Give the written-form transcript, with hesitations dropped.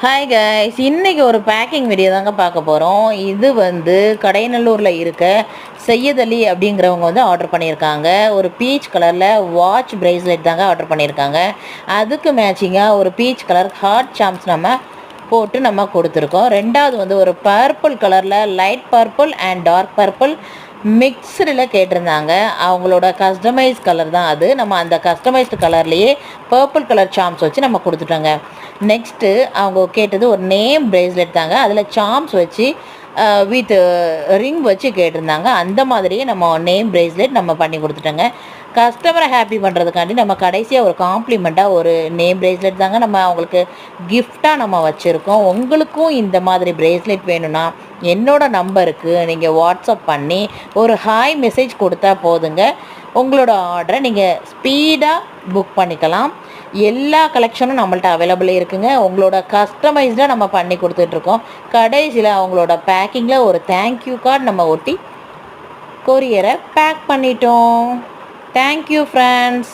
Hi guys, இன்றைக்கி ஒரு packing video தாங்க பார்க்க போகிறோம். இது வந்து கடையநல்லூரில் இருக்க சையத் அலி அப்படிங்கிறவங்க வந்து ஆர்டர் பண்ணியிருக்காங்க. ஒரு பீச் கலரில் வாட்ச் பிரேஸ்லெட் தாங்க ஆர்டர் பண்ணியிருக்காங்க. அதுக்கு மேட்சிங்காக ஒரு பீச் கலர் ஹார்ட் சாம்ஸ் நம்ம போட்டு நம்ம கொடுத்துருக்கோம். ரெண்டாவது வந்து ஒரு பர்பிள் கலரில் light purple and dark purple மிக்சடில் கேட்டிருந்தாங்க. அவங்களோட கஸ்டமைஸ் கலர் தான் அது. நம்ம அந்த கஸ்டமைஸ்டு கலர்லேயே பர்பிள் கலர் சாம்ஸ் வச்சு நம்ம கொடுத்துட்டோங்க. நெக்ஸ்ட்டு அவங்க கேட்டது ஒரு நேம் பிரேஸ்லெட் தாங்க. அதில் சாம்ஸ் வச்சு வித் ரிங் வச்சு கேட்டிருந்தாங்க. அந்த மாதிரியே நம்ம நேம் பிரேஸ்லெட் நம்ம பண்ணி கொடுத்துட்டோங்க. கஸ்டமரை ஹாப்பி பண்ணுறதுக்காண்டி நம்ம கடைசியாக ஒரு காம்ப்ளிமெண்ட்டாக ஒரு நேம் பிரேஸ்லெட் தாங்க நம்ம அவங்களுக்கு கிஃப்டாக நம்ம வச்சுருக்கோம். உங்களுக்கும் இந்த மாதிரி பிரேஸ்லெட் வேணும்னா என்னோடய நம்பருக்கு நீங்கள் வாட்ஸ்அப் பண்ணி ஒரு ஹாய் மெசேஜ் கொடுத்தா போதுங்க. உங்களோட ஆர்டரை நீங்கள் ஸ்பீடாக புக் பண்ணிக்கலாம். எல்லா கலெக்ஷனும் நம்மள்ட்ட அவைலபிள் இருக்குங்க. உங்களோட கஸ்டமைஸ்டாக நம்ம பண்ணி கொடுத்துட்ருக்கோம். கடைசியில் அவங்களோட பேக்கிங்கில் ஒரு தேங்க்யூ கார்டு நம்ம ஒட்டி கொரியரை பேக் பண்ணிட்டோம். Thank you friends.